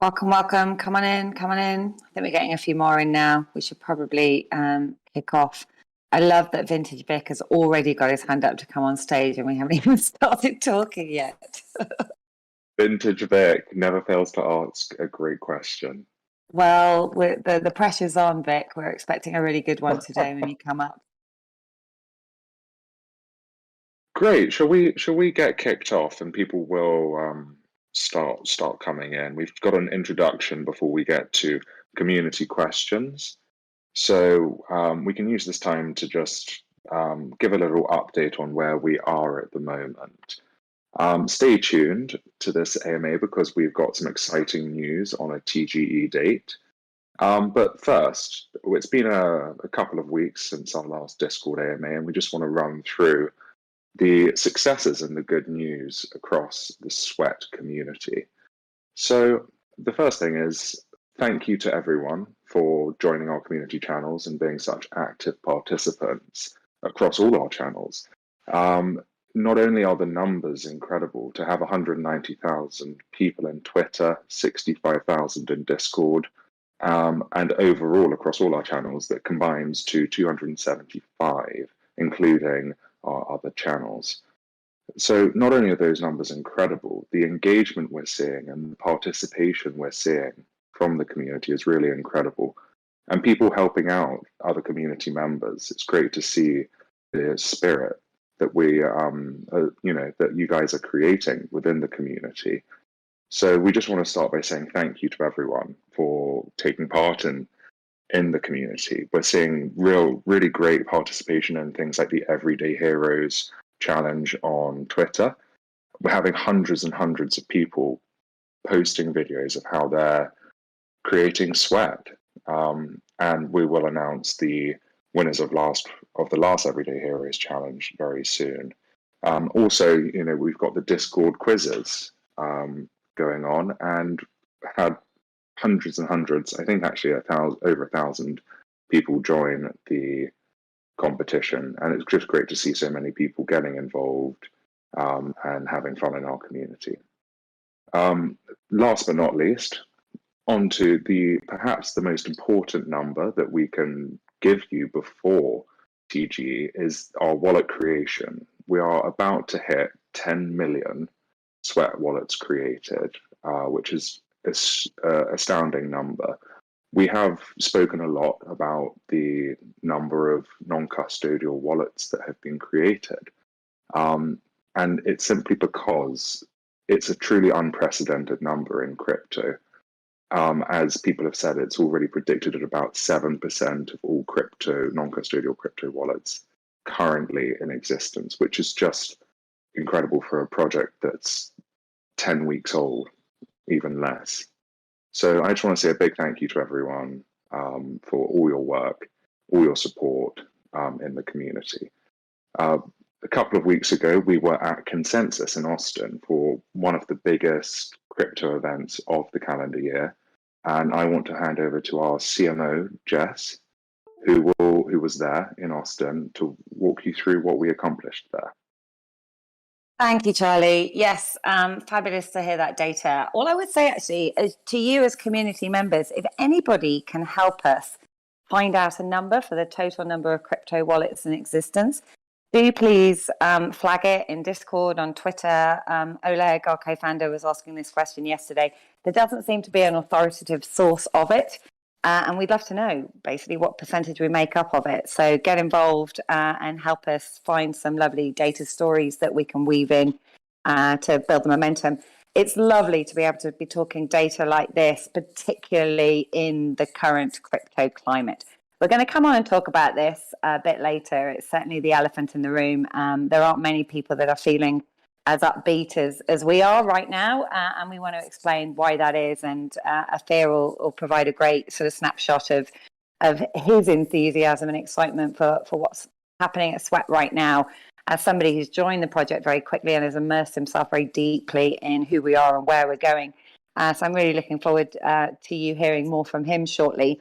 Welcome, welcome. Come on in, come on in. I think we're getting a few more in now. We should probably kick off. I love that Vintage Vic has already got his hand up to come on stage and we haven't even started talking yet. Vintage Vic never fails to ask a great question. Well, the pressure's on, Vic. We're expecting a really good one today when you come up. Great. Shall we get kicked off and people will start coming in? We've got an introduction before we get to community questions. So we can use this time to just give a little update on where we are at the moment. Stay tuned to this AMA because we've got some exciting news on a TGE date. But first, it's been a couple of weeks since our last Discord AMA, and we just want to run through the successes and the good news across the Sweat community. So the first thing is thank you to everyone for joining our community channels and being such active participants across all our channels. Not only are the numbers incredible, to have 190,000 people in Twitter, 65,000 in Discord, and overall across all our channels that combines to 275, including our other channels. So not only are those numbers incredible, the engagement we're seeing and the participation we're seeing from the community is really incredible. And people helping out other community members, it's great to see the spirit that we, that you guys are creating within the community. So we just want to start by saying thank you to everyone for taking part in the community. We're seeing really great participation in things like the Everyday Heroes challenge on Twitter. We're having hundreds and hundreds of people posting videos of how they're creating Sweat. And we will announce the winners of the last Everyday Heroes challenge very soon. Also, we've got the Discord quizzes going on and had hundreds and hundreds, I think actually over 1,000 people join the competition. And it's just great to see so many people getting involved and having fun in our community. Last but not least, on to perhaps the most important number that we can give you before TGE is our wallet creation. We are about to hit 10 million Sweat wallets created, which is an astounding number. We have spoken a lot about the number of non-custodial wallets that have been created. And it's simply because it's a truly unprecedented number in crypto. As people have said, it's already predicted at about 7% of all non-custodial crypto wallets currently in existence, which is just incredible for a project that's 10 weeks old, even less. So I just want to say a big thank you to everyone for all your work, all your support in the community. A couple of weeks ago, we were at Consensus in Austin for one of the biggest crypto events of the calendar year. And I want to hand over to our CMO, Jess, who was there in Austin to walk you through what we accomplished there. Thank you, Charlie. Yes, fabulous to hear that data. All I would say actually is to you as community members, if anybody can help us find out a number for the total number of crypto wallets in existence, do please flag it in Discord, on Twitter. Oleg, our co-founder, was asking this question yesterday. There doesn't seem to be an authoritative source of it. And we'd love to know basically what percentage we make up of it. So get involved and help us find some lovely data stories that we can weave in to build the momentum. It's lovely to be able to be talking data like this, particularly in the current crypto climate. We're going to come on and talk about this a bit later. It's certainly the elephant in the room. There aren't many people that are feeling as upbeat as we are right now, and we want to explain why that is. And Ofir will provide a great sort of snapshot of his enthusiasm and excitement for what's happening at Sweat right now, as somebody who's joined the project very quickly and has immersed himself very deeply in who we are and where we're going. So I'm really looking forward to you hearing more from him shortly.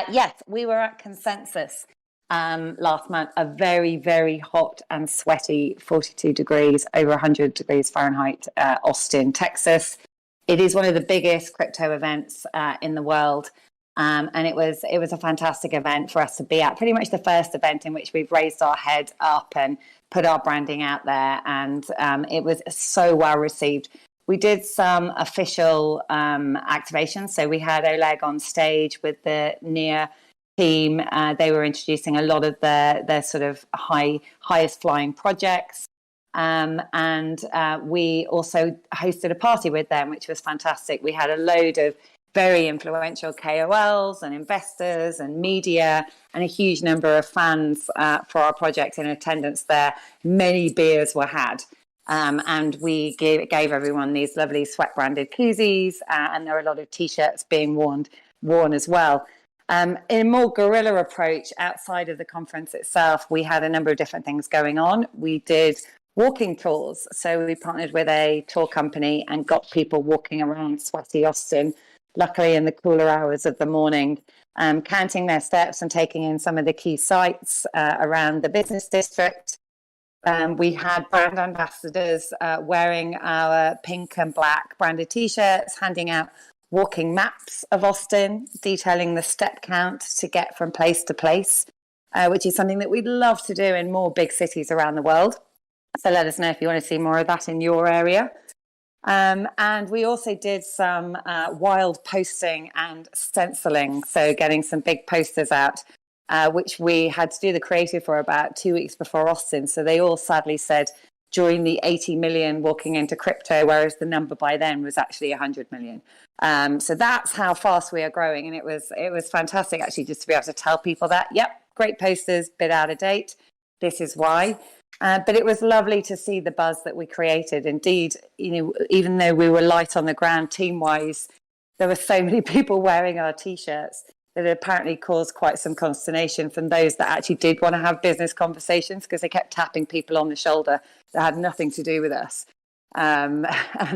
Yes, we were at Consensus last month, a very, very hot and sweaty 42 degrees, over 100 degrees Fahrenheit, Austin, Texas. It is one of the biggest crypto events in the world. And it was a fantastic event for us to be at. Pretty much the first event in which we've raised our head up and put our branding out there. And it was so well received. We did some official activations. So we had Oleg on stage with the near team. They were introducing a lot of their sort of highest flying projects. And we also hosted a party with them, which was fantastic. We had a load of very influential KOLs and investors and media, and a huge number of fans for our project in attendance there. Many beers were had. And we gave everyone these lovely sweat branded koozies, and there were a lot of T-shirts being worn as well. In a more guerrilla approach, outside of the conference itself, we had a number of different things going on. We did walking tours. So we partnered with a tour company and got people walking around sweaty Austin, luckily in the cooler hours of the morning, counting their steps and taking in some of the key sites around the business district. We had brand ambassadors wearing our pink and black branded T-shirts, handing out walking maps of Austin, detailing the step count to get from place to place, which is something that we'd love to do in more big cities around the world. So let us know if you want to see more of that in your area. And we also did some wild posting and stenciling, so getting some big posters out, which we had to do the creative for about 2 weeks before Austin. So they all sadly said join the 80 million walking into crypto, whereas the number by then was actually 100 million. So that's how fast we are growing. And it was fantastic actually just to be able to tell people that, yep, great posters, bit out of date. This is why. But it was lovely to see the buzz that we created. Indeed, even though we were light on the ground team-wise, there were so many people wearing our T-shirts that it apparently caused quite some consternation from those that actually did want to have business conversations, because they kept tapping people on the shoulder that had nothing to do with us. And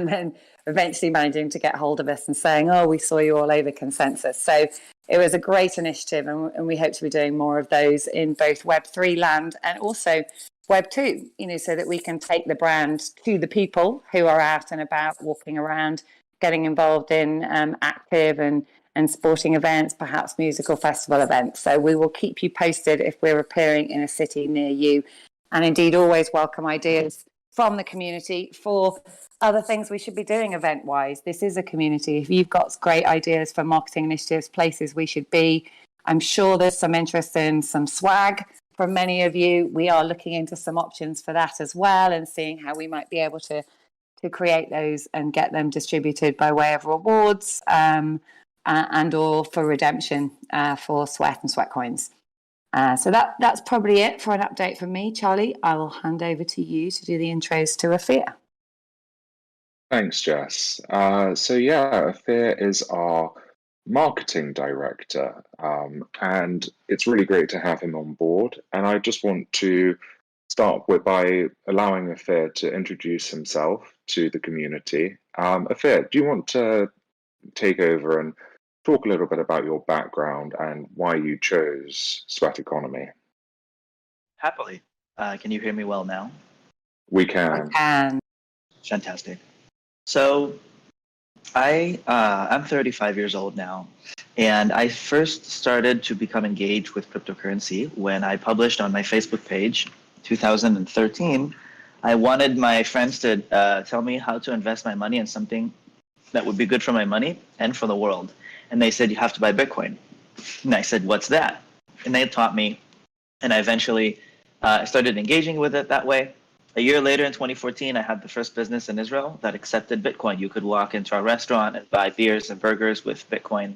then eventually managing to get hold of us and saying, oh, we saw you all over Consensus. So it was a great initiative, and we hope to be doing more of those in both Web3 land and also Web2, so that we can take the brand to the people who are out and about, walking around, getting involved in active and sporting events, perhaps musical festival events. So we will keep you posted if we're appearing in a city near you. And indeed, always welcome ideas from the community for other things we should be doing event-wise. This is a community. If you've got great ideas for marketing initiatives, places we should be, I'm sure there's some interest in some swag from many of you. We are looking into some options for that as well, and seeing how we might be able to create those and get them distributed by way of rewards and or for redemption for Sweat and Sweatcoins. So that's probably it for an update from me. Charlie, I will hand over to you to do the intros to Ofir. Thanks, Jess. Ofir is our marketing director, and it's really great to have him on board. And I just want to start by allowing Ofir to introduce himself to the community. Ofir, do you want to take over and talk a little bit about your background and why you chose Sweat Economy? Happily. Can you hear me well now? We can. Fantastic. So I'm 35 years old now, and I first started to become engaged with cryptocurrency when I published on my Facebook page, 2013. I wanted my friends to tell me how to invest my money in something that would be good for my money and for the world. And they said, you have to buy Bitcoin. And I said, what's that? And they taught me, and I eventually started engaging with it that way. A year later, in 2014, I had the first business in Israel that accepted Bitcoin. You could walk into a restaurant and buy beers and burgers with Bitcoin.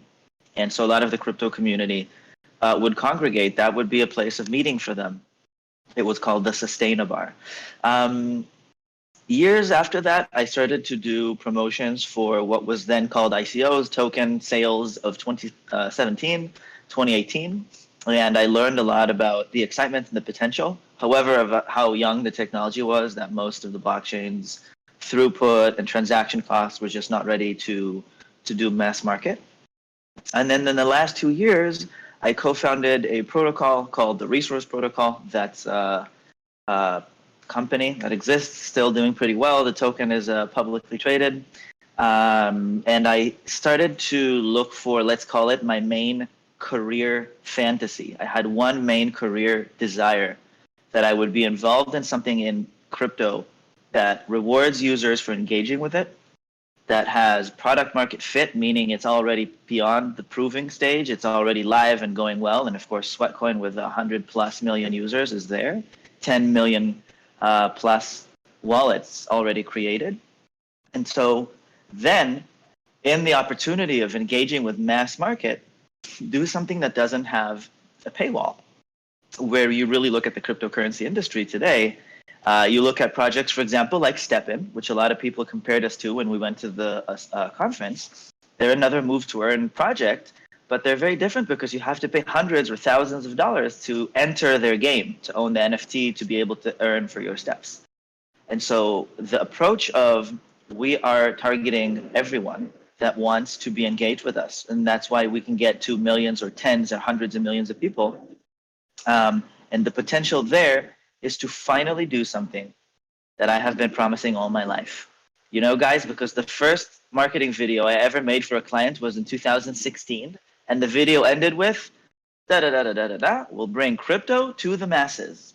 And so a lot of the crypto community would congregate. That would be a place of meeting for them. It was called the Sustainabar. Years after that, I started to do promotions for what was then called ICOs, token sales of 2017, 2018. And I learned a lot about the excitement and the potential. However, of how young the technology was, that most of the blockchains throughput and transaction costs were just not ready to do mass market. And then in the last 2 years, I co-founded a protocol called the Resource Protocol. That's a company that exists, still doing pretty well. The token is publicly traded. And I started to look for, let's call it my main career fantasy. I had one main career desire, that I would be involved in something in crypto that rewards users for engaging with it, that has product market fit, meaning it's already beyond the proving stage, it's already live and going well. And of course, Sweatcoin with 100+ million users is there, 10 million plus wallets already created. And so then, in the opportunity of engaging with mass market, do something that doesn't have a paywall. Where you really look at the cryptocurrency industry today, you look at projects, for example, like StepIn, which a lot of people compared us to when we went to the conference. They're another move to earn project, but they're very different because you have to pay hundreds or thousands of dollars to enter their game, to own the NFT, to be able to earn for your steps. And so the approach of, we are targeting everyone that wants to be engaged with us. And that's why we can get to millions or tens or hundreds of millions of people. And the potential there is to finally do something that I have been promising all my life. You know, guys, because the first marketing video I ever made for a client was in 2016. And the video ended with, we'll bring crypto to the masses.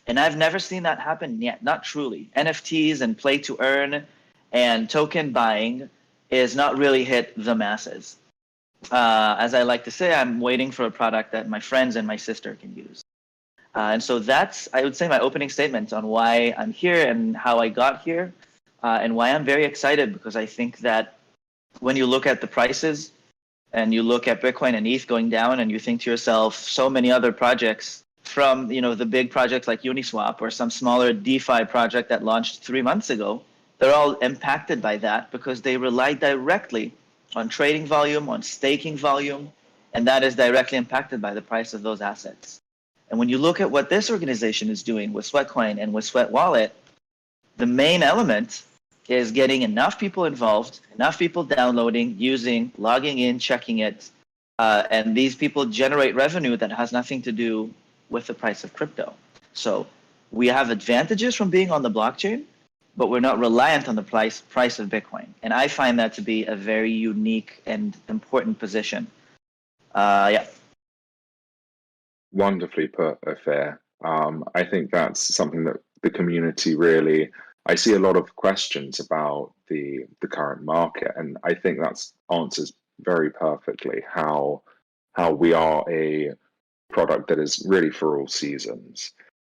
And I've never seen that happen yet, not truly. NFTs and play to earn and token buying is not really hit the masses. As I like to say, I'm waiting for a product that my friends and my sister can use. And so that's, I would say, my opening statement on why I'm here and how I got here, and why I'm very excited, because I think that when you look at the prices and you look at Bitcoin and ETH going down, and you think to yourself, so many other projects from, the big projects like Uniswap or some smaller DeFi project that launched 3 months ago, they're all impacted by that because they rely directly on trading volume, on staking volume, and that is directly impacted by the price of those assets. And when you look at what this organization is doing with Sweatcoin and with Sweat Wallet, the main element is getting enough people involved, enough people downloading, using, logging in, checking it, and these people generate revenue that has nothing to do with the price of crypto. So we have advantages from being on the blockchain, but we're not reliant on the price of Bitcoin. And I find that to be a very unique and important position. Yeah. Wonderfully put, Ofir. I think that's something that the community really, I see a lot of questions about the current market, and I think that answers very perfectly how we are a product that is really for all seasons.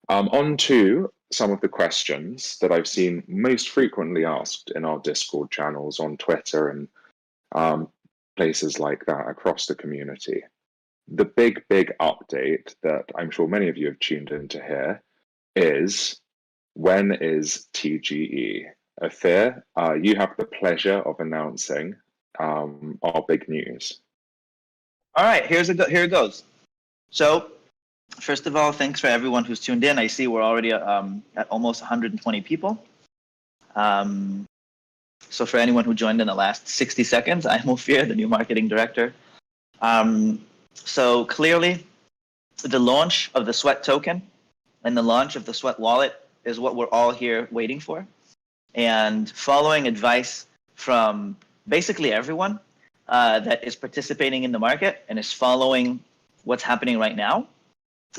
On to some of the questions that I've seen most frequently asked in our Discord channels, on Twitter, and places like that across the community. The big update that I'm sure many of you have tuned in to hear is, when is TGE? Ofir, you have the pleasure of announcing our big news. All right, here it goes. So, first of all, thanks for everyone who's tuned in. I see we're already at almost 120 people. So for anyone who joined in the last 60 seconds, I'm Ofir, the new marketing director. So clearly, the launch of the Sweat token and the launch of the Sweat wallet is what we're all here waiting for. And following advice from basically everyone that is participating in the market and is following what's happening right now,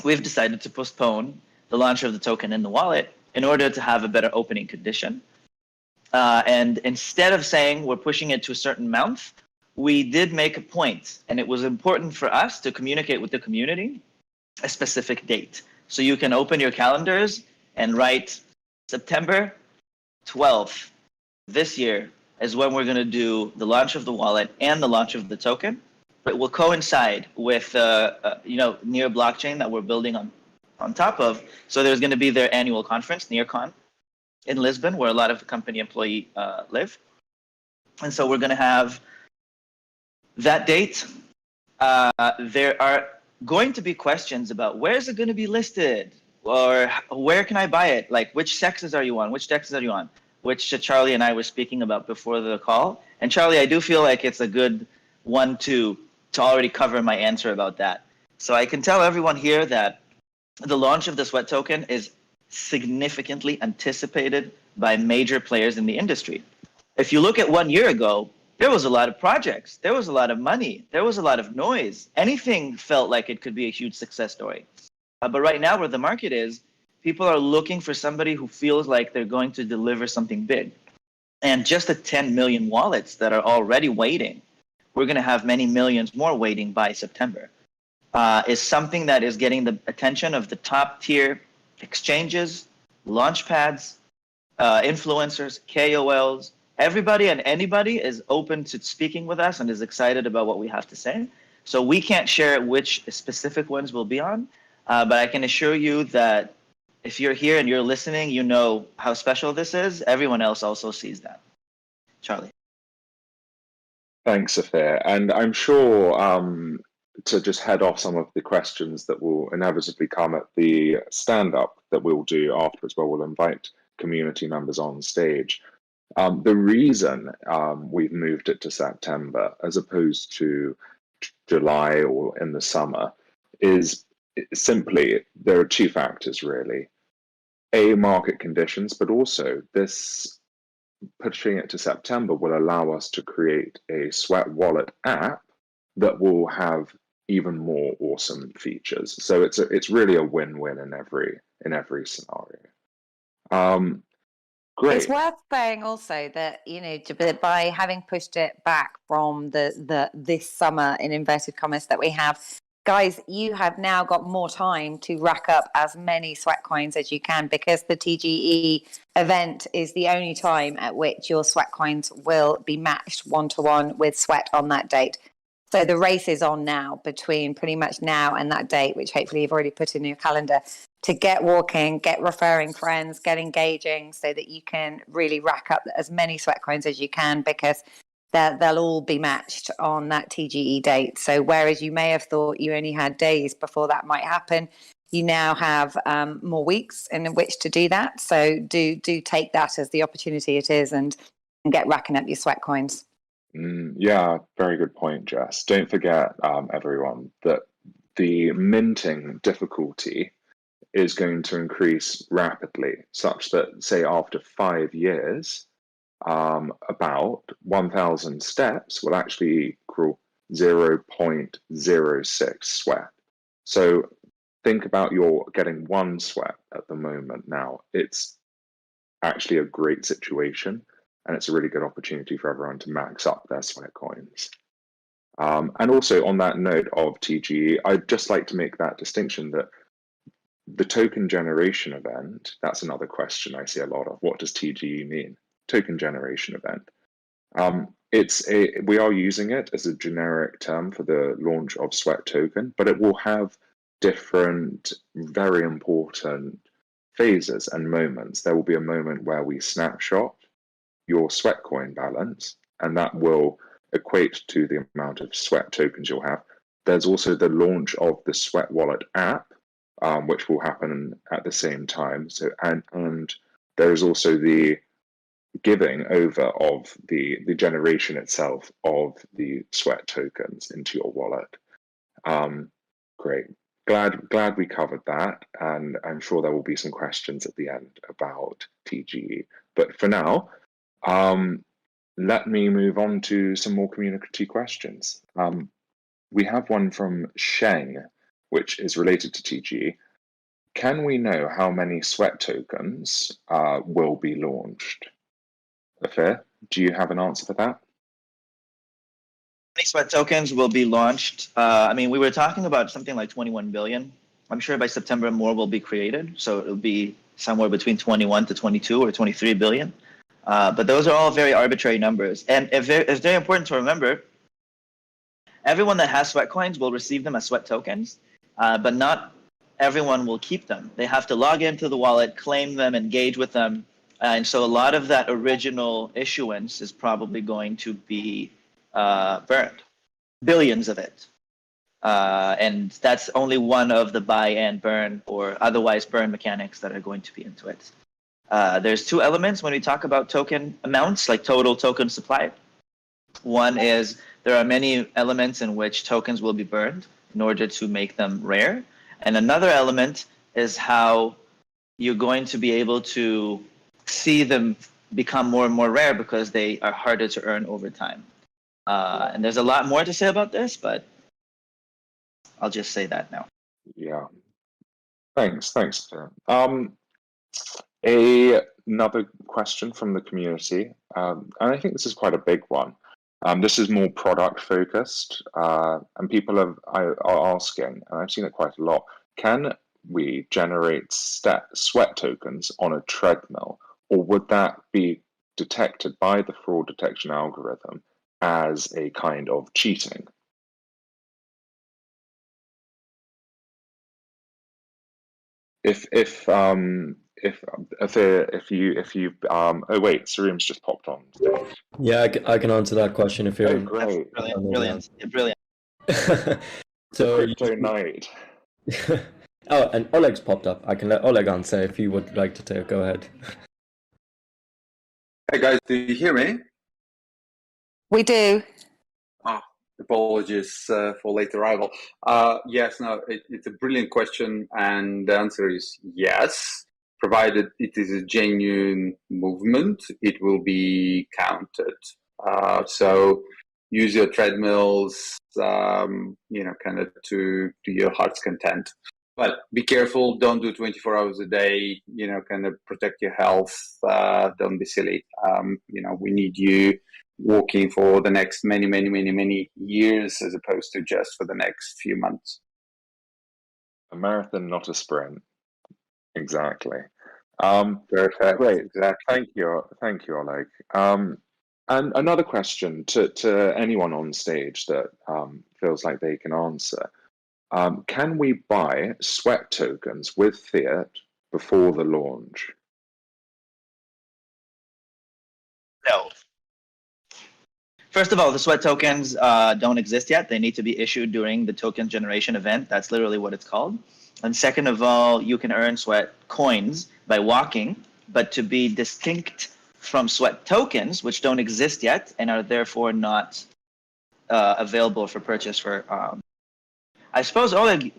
we've decided to postpone the launch of the token in the wallet in order to have a better opening condition. And instead of saying we're pushing it to a certain month, we did make a point, and it was important for us to communicate with the community a specific date. So you can open your calendars and write September 12th this year is when we're going to do the launch of the wallet and the launch of the token. It will coincide with near blockchain that we're building on top of. So there's going to be their annual conference, NearCon, in Lisbon, where a lot of the company employees live. And so we're going to have that date. There are going to be questions about where is it going to be listed, or where can I buy it? Like, which sexes are you on? Which dexes are you on? Which Charlie and I were speaking about before the call. And Charlie, I do feel like it's a good one to already cover my answer about that. So I can tell everyone here that the launch of the Sweat token is significantly anticipated by major players in the industry. If you look at 1 year ago, there was a lot of projects, there was a lot of money, there was a lot of noise. Anything felt like it could be a huge success story. But right now, where the market is, people are looking for somebody who feels like they're going to deliver something big. And just the 10 million wallets that are already waiting, we're going to have many millions more waiting by September, is something that is getting the attention of the top tier exchanges, launch pads, influencers, KOLs. Everybody and anybody is open to speaking with us and is excited about what we have to say. So we can't share which specific ones we'll be on, but I can assure you that if you're here and you're listening, you know how special this is. Everyone else also sees that. Charlie. Thanks, Ofir. And I'm sure to just head off some of the questions that will inevitably come at the stand-up that we'll do afterwards, where we'll invite community members on stage. The reason we've moved it to September as opposed to July or in the summer is simply there are two factors, really. Market conditions, but also this pushing it to September will allow us to create a Sweat wallet app that will have even more awesome features. So it's really a win-win in every scenario. Great. It's worth saying also that, you know, by having pushed it back from this summer, in inverted commas, that we have, guys, you have now got more time to rack up as many Sweatcoins as you can, because the TGE event is the only time at which your Sweatcoins will be matched 1-to-1 with Sweat on that date. So the race is on now between pretty much now and that date, which hopefully you've already put in your calendar, to get walking, get referring friends, get engaging, so that you can really rack up as many Sweatcoins as you can, because they'll all be matched on that TGE date. So whereas you may have thought you only had days before that might happen, you now have more weeks in which to do that. So do take that as the opportunity it is, and get racking up your Sweatcoins. Yeah, very good point, Jess. Don't forget, everyone, that the minting difficulty is going to increase rapidly, such that, say, after 5 years, about 1,000 steps will actually equal 0.06 sweat. So think about you're getting 1 sweat at the moment now. It's actually a great situation, and it's a really good opportunity for everyone to max up their Sweatcoins. And also on that note of TGE, I'd just like to make that distinction that the token generation event, that's another question I see a lot of. What does TGE mean? Token generation event. We are using it as a generic term for the launch of Sweat token, but it will have different, very important phases and moments. There will be a moment where we snapshot your Sweatcoin balance, and that will equate to the amount of Sweat tokens you'll have. There's also the launch of the Sweat wallet app, which will happen at the same time. So, and there is also the giving over of the generation itself of the Sweat tokens into your wallet. Great. Glad we covered that, and I'm sure there will be some questions at the end about TGE. But for now, let me move on to some more community questions. We have one from Sheng, which is related to TGE. Can we know how many Sweat tokens will be launched? Ofir, do you have an answer for that? Many Sweat tokens will be launched. I mean, we were talking about something like 21 billion. I'm sure by September more will be created. So it'll be somewhere between 21 to 22 or 23 billion. But those are all very arbitrary numbers. And it's very important to remember, everyone that has Sweatcoins will receive them as Sweat tokens, but not everyone will keep them. They have to log into the wallet, claim them, engage with them. And so a lot of that original issuance is probably going to be burned, billions of it. And that's only one of the buy and burn or otherwise burn mechanics that are going to be into it. There's 2 elements when we talk about token amounts, like total token supply. One is there are many elements in which tokens will be burned in order to make them rare. And another element is how you're going to be able to see them become more and more rare because they are harder to earn over time. And there's a lot more to say about this, but I'll just say that now. Yeah. Thanks. Another question from the community, and I think this is quite a big one. This is more product focused, and people are asking, and I've seen it quite a lot, can we generate sweat tokens on a treadmill, or would that be detected by the fraud detection algorithm as a kind of cheating? If you oh wait, Sarim's just popped on stage. Yeah, I can answer that question if you're. Oh, great! Brilliant. So crypto night. Oh, and Oleg's popped up. I can let Oleg answer if you would like to go ahead. Hey guys, do you hear me? We do. Oh, apologies for late arrival. Yes, no, it's a brilliant question, and the answer is yes. Provided it is a genuine movement, it will be counted. So use your treadmills, kind of to your heart's content. But be careful, don't do 24 hours a day, kind of protect your health. Don't be silly. We need you walking for the next many years as opposed to just for the next few months. A marathon, not a sprint. Exactly. Perfect. Great. Exactly. Thank you, Oleg. And another question to anyone on stage that feels like they can answer. Can we buy sweat tokens with fiat before the launch? No. First of all, the sweat tokens don't exist yet. They need to be issued during the token generation event. That's literally what it's called. And second of all, you can earn sweat coins by walking, but to be distinct from sweat tokens, which don't exist yet and are therefore not available for purchase for... I suppose, Oleg,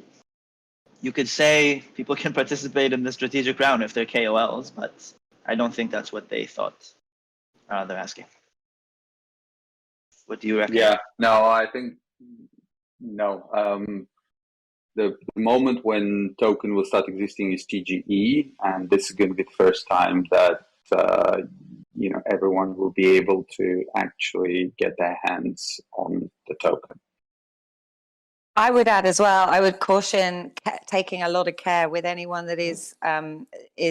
you could say people can participate in the strategic round if they're KOLs, but I don't think that's what they thought they're asking. What do you reckon? Yeah, no, I think no. The moment when token will start existing is TGE, and this is going to be the first time that everyone will be able to actually get their hands on the token. I would add as well, I would caution taking a lot of care with anyone that is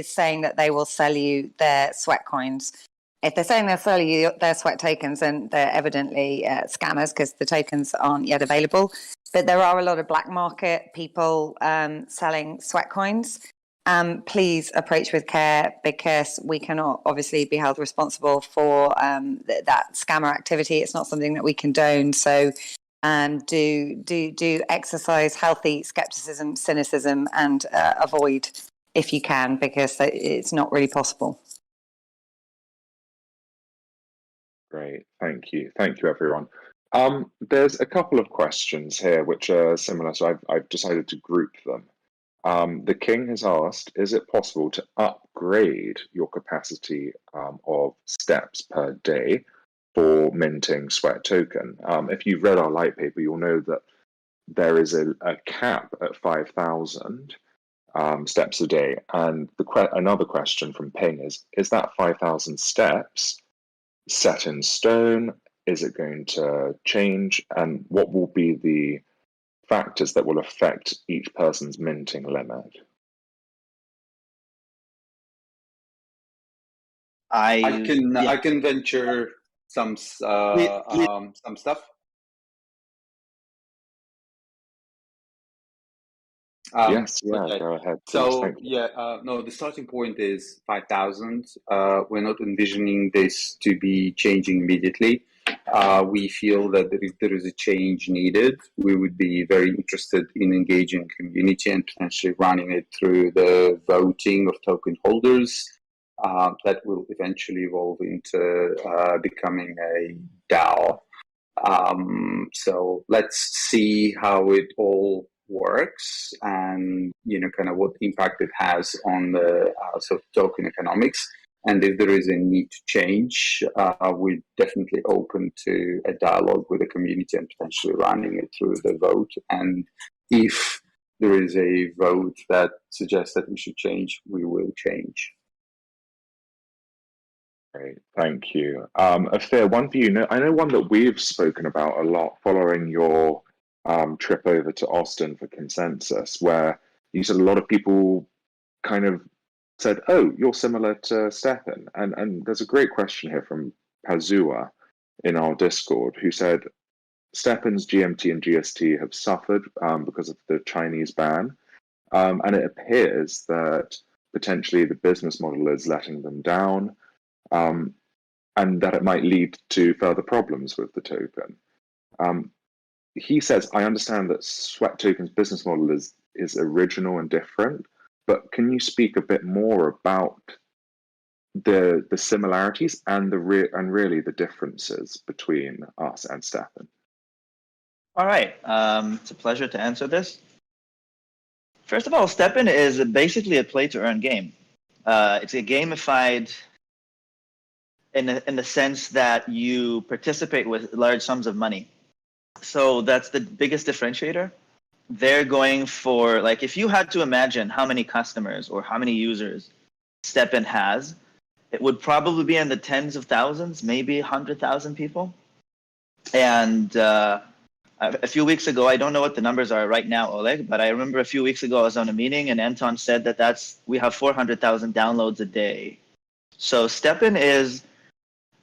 saying that they will sell you their sweat coins. If they're saying they'll sell you their sweat tokens, then they're evidently scammers because the tokens aren't yet available. But there are a lot of black market people selling sweat coins. Please approach with care because we cannot obviously be held responsible for that scammer activity. It's not something that we condone. So do exercise healthy skepticism, cynicism, and avoid if you can, because it's not really possible. Great, thank you, everyone. There's a couple of questions here which are similar, so I've decided to group them. The King has asked, is it possible to upgrade your capacity of steps per day for minting sweat token? If you've read our light paper, you'll know that there is a cap at 5,000 steps a day. And another question from Ping is that 5,000 steps set in stone? Is it going to change? And what will be the factors that will affect each person's minting limit? I can venture some stuff. Yes, okay. Go ahead. So no, the starting point is 5,000. We're not envisioning this to be changing immediately. We feel that if there is a change needed, we would be very interested in engaging community and potentially running it through the voting of token holders. That will eventually evolve into becoming a DAO. So let's see how it all works and kind of what impact it has on the sort of token economics. And if there is a need to change, we're definitely open to a dialogue with the community and potentially running it through the vote. And if there is a vote that suggests that we should change, we will change. Great, thank you. Ofir, one for you. I know one that we've spoken about a lot following your trip over to Austin for Consensus, where you said a lot of people kind of said, "Oh, you're similar to Stefan." And there's a great question here from Pazua in our Discord, who said, Stefan's GMT and GST have suffered because of the Chinese ban, and it appears that potentially the business model is letting them down, and that it might lead to further problems with the token. He says, I understand that Sweat Token's business model is original and different, but can you speak a bit more about the similarities and really the differences between us and Stefan? All right, it's a pleasure to answer this. First of all, Stefan is basically a play-to-earn game. It's a gamified in the sense that you participate with large sums of money. So that's the biggest differentiator. They're going for, like, if you had to imagine how many customers or how many users Stefan has, it would probably be in the tens of thousands, maybe 100,000 people. And a few weeks ago, I don't know what the numbers are right now, Oleg, but I remember a few weeks ago I was on a meeting and Anton said that we have 400,000 downloads a day. So Stefan is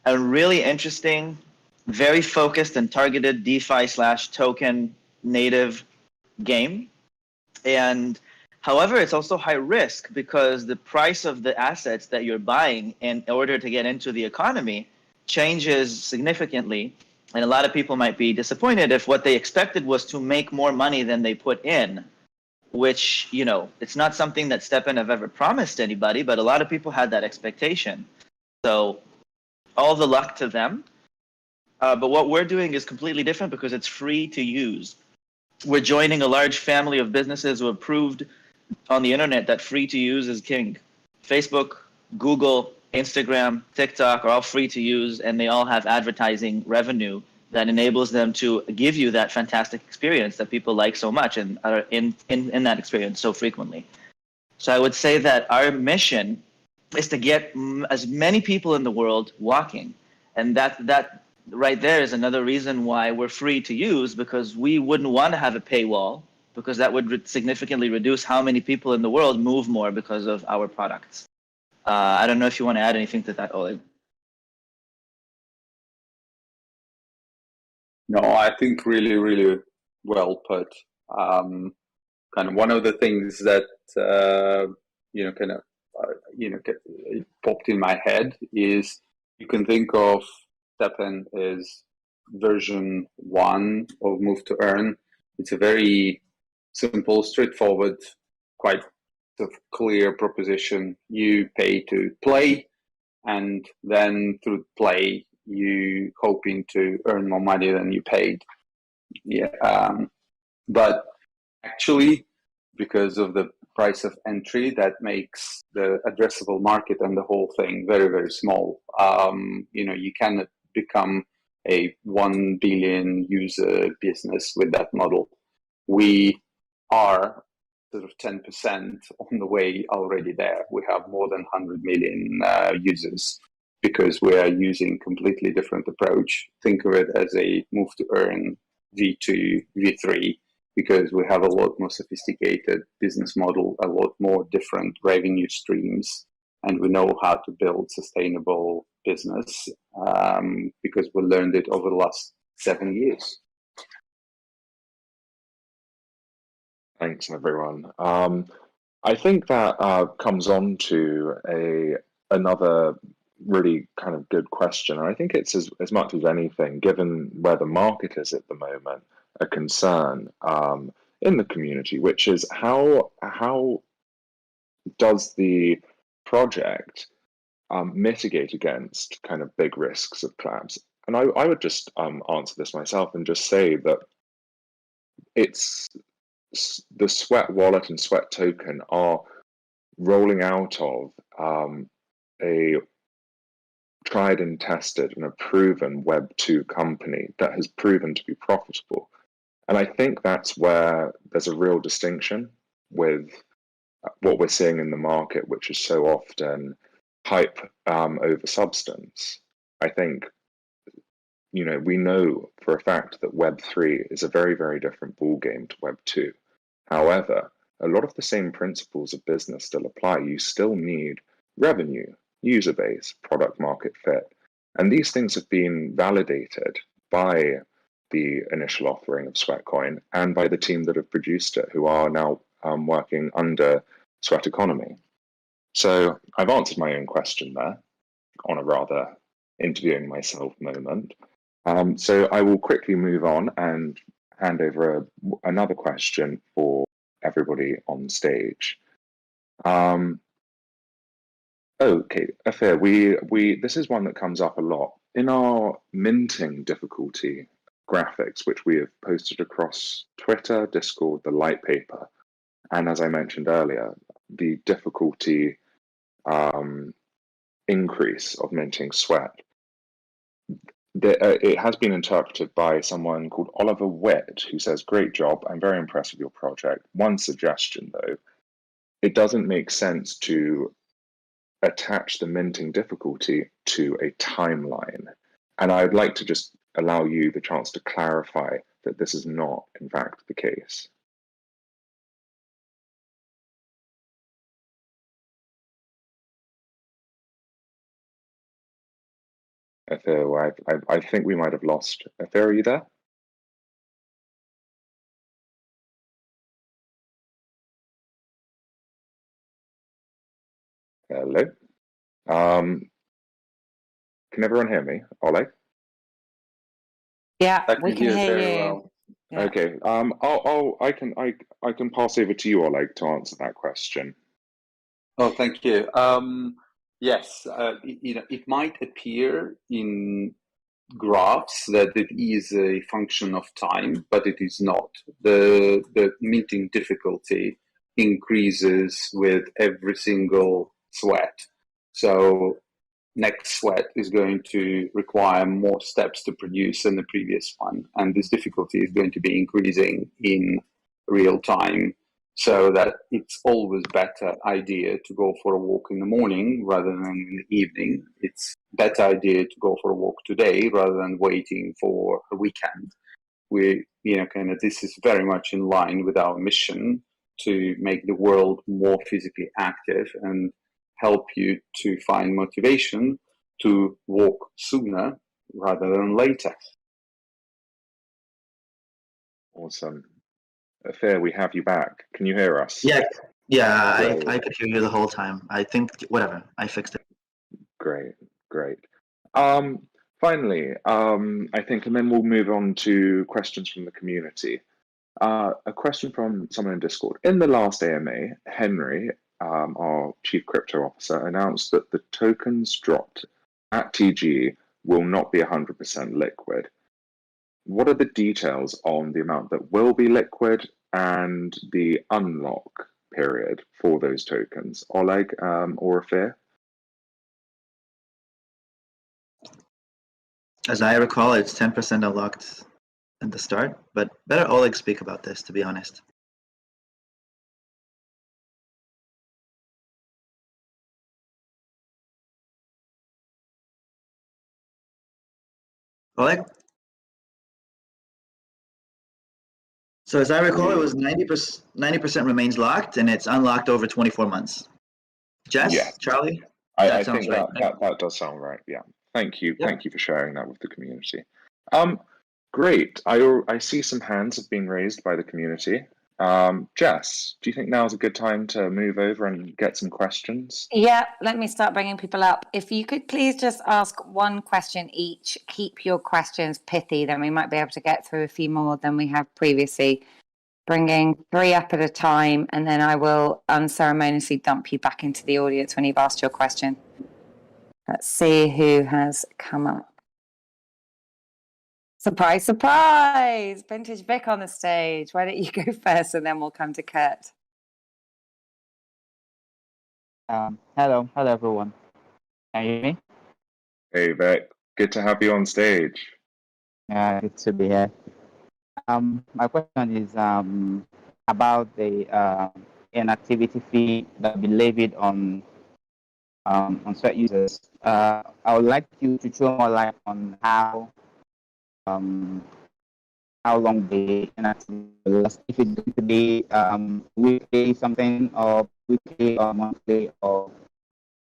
a really interesting, very focused and targeted DeFi/token native game. And however, it's also high risk because the price of the assets that you're buying in order to get into the economy changes significantly. And a lot of people might be disappointed if what they expected was to make more money than they put in, which, you know, it's not something that Stefan have ever promised anybody, but a lot of people had that expectation. So all the luck to them. But what we're doing is completely different because it's free to use. We're joining a large family of businesses who have proved on the internet that free to use is king. Facebook, Google, Instagram, TikTok are all free to use, and they all have advertising revenue that enables them to give you that fantastic experience that people like so much and are in that experience so frequently. So I would say that our mission is to get as many people in the world walking. And that right there is another reason why we're free to use, because we wouldn't want to have a paywall, because that would significantly reduce how many people in the world move more because of our products. I don't know if you want to add anything to that, Oleg. No, I think really, really well put. Kind of one of the things that popped in my head is you can think of Stefan as version 1 of Move to Earn. It's a very simple, straightforward, quite sort of clear proposition. You pay to play, and then through play, you hoping to earn more money than you paid. Yeah, but actually, because of the price of entry, that makes the addressable market and the whole thing very, very small. You cannot become a 1 billion user business with that model. We are sort of 10% on the way already there. We have more than 100 million users because we are using completely different approach. Think of it as a Move to Earn V2, V3, because we have a lot more sophisticated business model, a lot more different revenue streams, and we know how to build sustainable business because we learned it over the last 7 years. Thanks, everyone. I think that comes on to another really kind of good question. And I think it's as much as anything, given where the market is at the moment, a concern in the community, which is how does the project mitigate against kind of big risks of collapse? And I would just answer this myself and just say that it's the Sweat wallet and Sweat token are rolling out of a tried and tested and a proven Web 2 company that has proven to be profitable. And I think that's where there's a real distinction with what we're seeing in the market, which is so often hype over substance. I think, we know for a fact that Web3 is a very, very different ballgame to Web2. However, a lot of the same principles of business still apply. You still need revenue, user base, product market fit. And these things have been validated by the initial offering of Sweatcoin and by the team that have produced it, who are now working under Sweat Economy. So I've answered my own question there on a rather interviewing myself moment. So I will quickly move on and hand over another question for everybody on stage. Okay, Ofir, we this is one that comes up a lot in our minting difficulty graphics, which we have posted across Twitter, Discord, the light paper, and as I mentioned earlier, the difficulty increase of minting Sweat. It has been interpreted by someone called Oliver Witt, who says, "Great job, I'm very impressed with your project. One suggestion though, it doesn't make sense to attach the minting difficulty to a timeline." And I'd like to just allow you the chance to clarify that this is not, in fact, the case. Ofir, I think we might have lost. Ofir, are you there? Hello? Can everyone hear me? Oleg? Yeah, I we can hear hear very you. well. Yeah. Okay. I can pass over to you, Oleg, to answer that question. Oh, thank you. Yes, it might appear in graphs that it is a function of time, but it is not. The minting difficulty increases with every single sweat. So next sweat is going to require more steps to produce than the previous one, and this difficulty is going to be increasing in real time. So that it's always better idea to go for a walk in the morning rather than in the evening. It's better idea to go for a walk today rather than waiting for a weekend. This is very much in line with our mission to make the world more physically active and help you to find motivation to walk sooner rather than later. Awesome. Ofir, we have you back. Can you hear us? Yeah, Great. I could hear you the whole time. I think, whatever, I fixed it. Great. Finally, I think, and then we'll move on to questions from the community. A question from someone in Discord. In the last AMA, Henry, our chief crypto officer, announced that the tokens dropped at TG will not be 100% liquid. What are the details on the amount that will be liquid and the unlock period for those tokens? Oleg or Ofir? As I recall, it's 10% unlocked at the start, but better Oleg speak about this, to be honest. Oleg? So as I recall, it was 90% remains locked, and it's unlocked over 24 months. Jess? Yeah. Charlie? I think right, that does sound right. Yeah. Thank you. Yep. Thank you for sharing that with the community. Great. I see some hands have been raised by the community. Jess, do you think now is a good time to move over and get some questions? Yeah, let me start bringing people up. If you could please just ask one question each, keep your questions pithy, then we might be able to get through a few more than we have previously. Bringing 3 up at a time, and then I will unceremoniously dump you back into the audience when you've asked your question. Let's see who has come up. Surprise, surprise! Vintage Vic on the stage. Why don't you go first, and then we'll come to Kurt. Hello everyone. Can you hear me? Hey Vic, good to have you on stage. Yeah, good to be here. My question is about the inactivity fee that will be levied on Sweat users. I would like you to show more light on how long the inactivity will last. If it's going to be weekly something, or weekly or monthly, or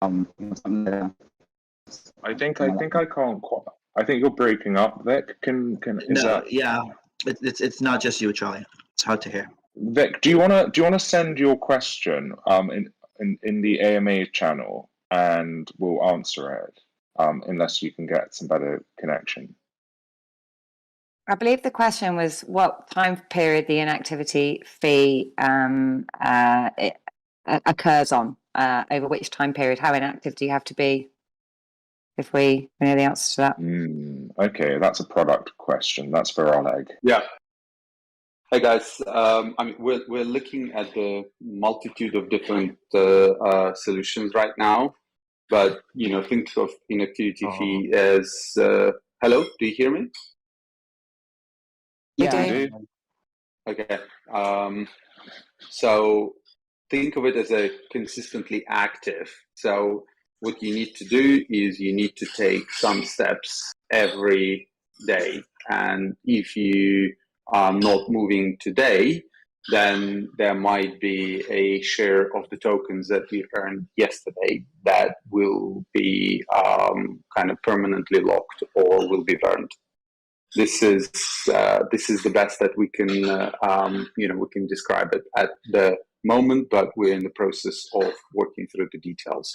something like that. I think I can't quite. I think you're breaking up, Vic. Is that? Yeah, it's not just you, Charlie. It's hard to hear. Vic, do you wanna send your question in the AMA channel, and we'll answer it, unless you can get some better connection. I believe the question was what time period the inactivity fee occurs on, over which time period, how inactive do you have to be, if we know the answer to that. Okay, that's a product question. That's for Oleg. Yeah. Hey guys, I mean, we're looking at the multitude of different solutions right now, but think of inactivity fee as hello. Do you hear me? Yeah. Okay. So think of it as a consistently active. So what you need to do is you need to take some steps every day, and if you are not moving today, then there might be a share of the tokens that you earned yesterday that will be kind of permanently locked or will be burned. This is the best that we can we can describe it at the moment, but we're in the process of working through the details.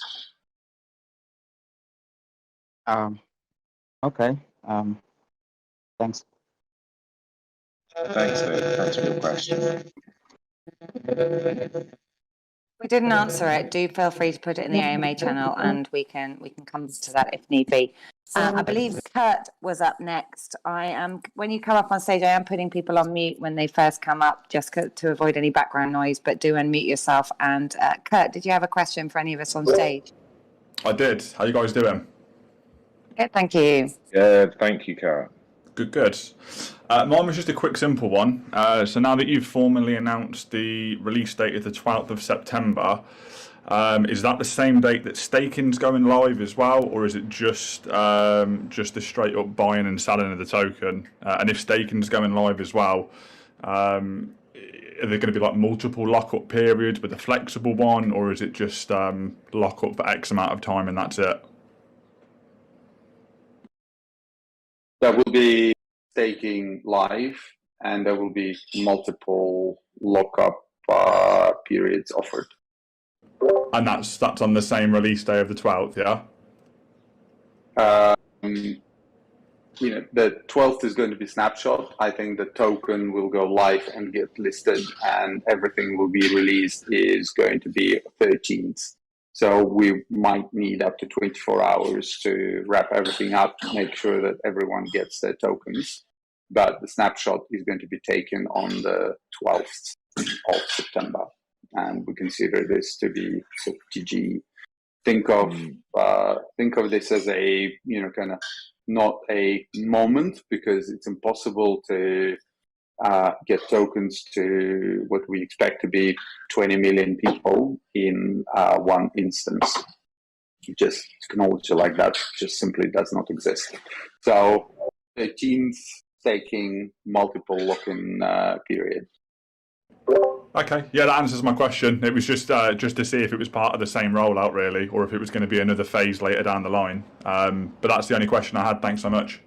Okay. Thanks. Thanks, Vic. Thanks for your question. We didn't answer it. Do feel free to put it in the AMA channel, and we can come to that if need be. I believe Kurt was up next. When you come up on stage, I am putting people on mute when they first come up, just to avoid any background noise. But do unmute yourself. And Kurt, did you have a question for any of us on stage? I did. How you guys doing? Good, thank you. Good, thank you, Kurt. Good. Mine was just a quick, simple one. So now that you've formally announced the release date of the 12th of September, is that the same date that staking's going live as well, or is it just the straight up buying and selling of the token? And if staking's going live as well, are there going to be like multiple lockup periods with a flexible one, or is it just lock up for X amount of time and that's it? There will be staking live, and there will be multiple lockup periods offered. And that's on the same release day of the 12th, yeah? The 12th is going to be snapshot. I think the token will go live and get listed, and everything will be released is going to be 13th. So we might need up to 24 hours to wrap everything up, make sure that everyone gets their tokens. But the snapshot is going to be taken on the 12th of September. And we consider this to be sort of TG. Think of this as a kind of not a moment, because it's impossible to get tokens to what we expect to be 20 million people in one instance. Just technology like that just simply does not exist. So 13th staking, multiple lock-in period. Okay, yeah, that answers my question. It was just to see if it was part of the same rollout, really, or if it was going to be another phase later down the line. But that's the only question I had. Thanks so much.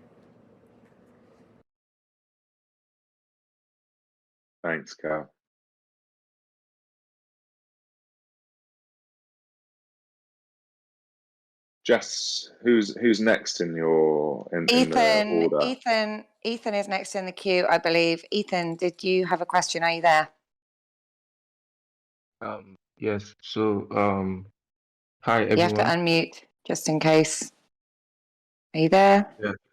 Thanks, Kurt. Jess, who's next in your Ethan. the order? Ethan is next in the queue, I believe. Ethan, did you have a question? Are you there? Yes. So, hi everyone. You have to unmute just in case. Are you there?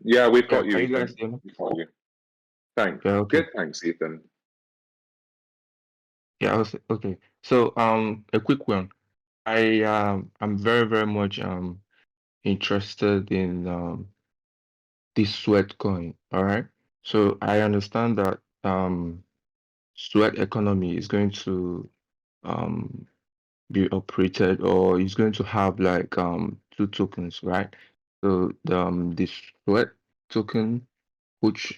Yeah, we've got you. Are you guys hear me? We've got you. Thanks. Yeah, okay. Good. Thanks, Ethan. Yeah. Okay. So, a quick one. I'm very, very much interested in this Sweatcoin. All right. So I understand that Sweat economy is going to be operated, or is going to have like two tokens, right? So the Sweat token, which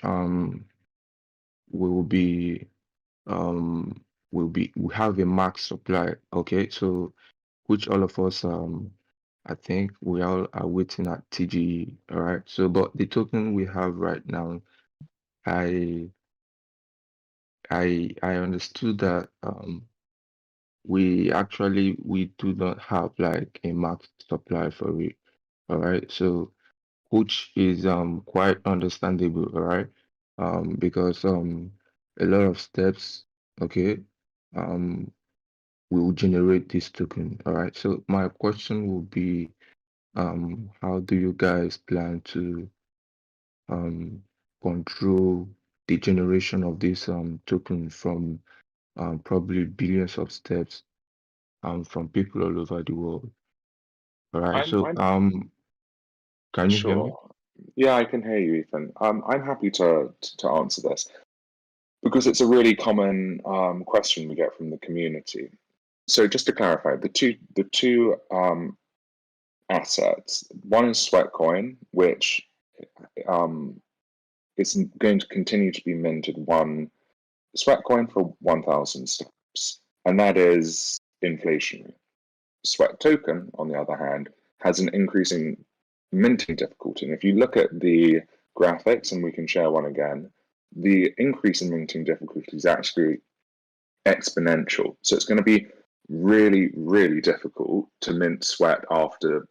will be will have a max supply. Okay, so which all of us I think we all are waiting at TGE. All right. So but the token we have right now, I I understood that we do not have like a max supply for it. All right. So which is quite understandable, all right? Because a lot of steps, okay, will generate this token. All right. So my question will be, how do you guys plan to control the generation of this token from probably billions of steps from people all over the world? All right. So I'm can you hear me? sure. Yeah, I can hear you, Ethan. I'm happy to answer this because it's a really common question we get from the community. So just to clarify, the two assets. One is Sweatcoin, which is going to continue to be minted one Sweatcoin for 1,000 steps, and that is inflationary. Sweat token, on the other hand, has an increasing minting difficulty. And if you look at the graphics, and we can share one again, the increase in minting difficulty is actually exponential. So it's going to be really, really difficult to mint Sweat after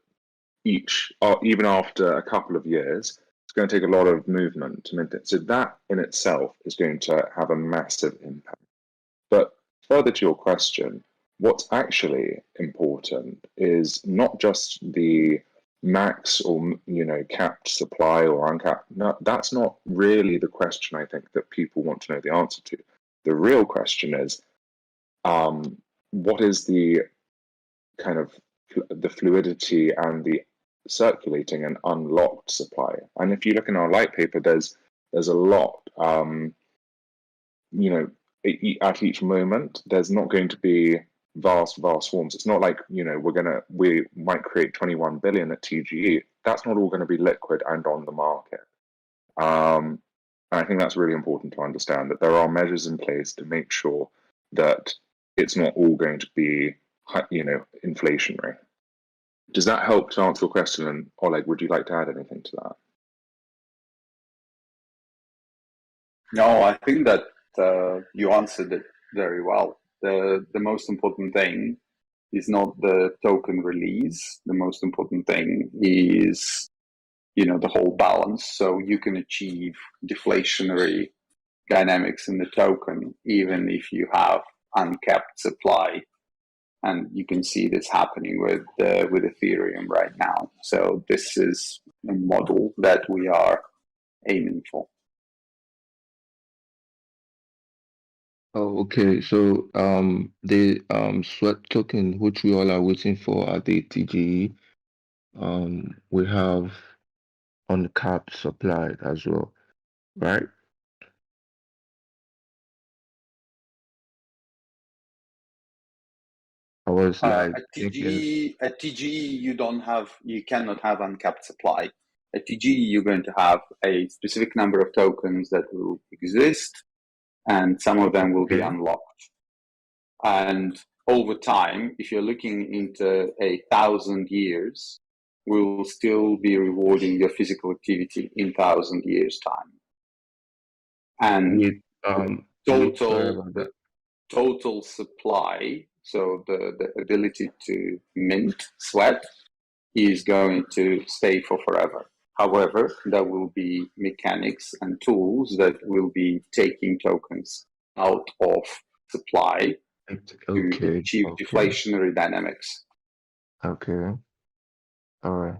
each, or even after a couple of years. It's going to take a lot of movement to mint it. So that in itself is going to have a massive impact. But further to your question, what's actually important is not just the max or capped supply or uncapped. No, that's not really the question I think that people want to know the answer to. The real question is, what is the kind of the fluidity and the circulating and unlocked supply? And if you look in our light paper, there's a lot. At each moment, there's not going to be vast swarms. It's not like we might create 21 billion at TGE. That's not all going to be liquid and on the market. And I think that's really important to understand, that there are measures in place to make sure that it's not all going to be inflationary. Does that help to answer your question? And Oleg, would you like to add anything to that? No, I think that you answered it very well. The most important thing is not the token release. The most important thing is the whole balance. So you can achieve deflationary dynamics in the token even if you have uncapped supply, and you can see this happening with Ethereum right now. So this is a model that we are aiming for. Oh, okay. So the Sweat token, which we all are waiting for at the TGE, we have uncapped supply as well, right? I was like thinking, At TGE, you cannot have uncapped supply. At TGE, you're going to have a specific number of tokens that will exist, and some of them will be unlocked. And over time, if you're looking into 1,000 years, we will still be rewarding your physical activity in 1,000 years' time. And with total supply, so the ability to mint Sweat, is going to stay for forever. However, there will be mechanics and tools that will be taking tokens out of supply to achieve deflationary dynamics. Okay. All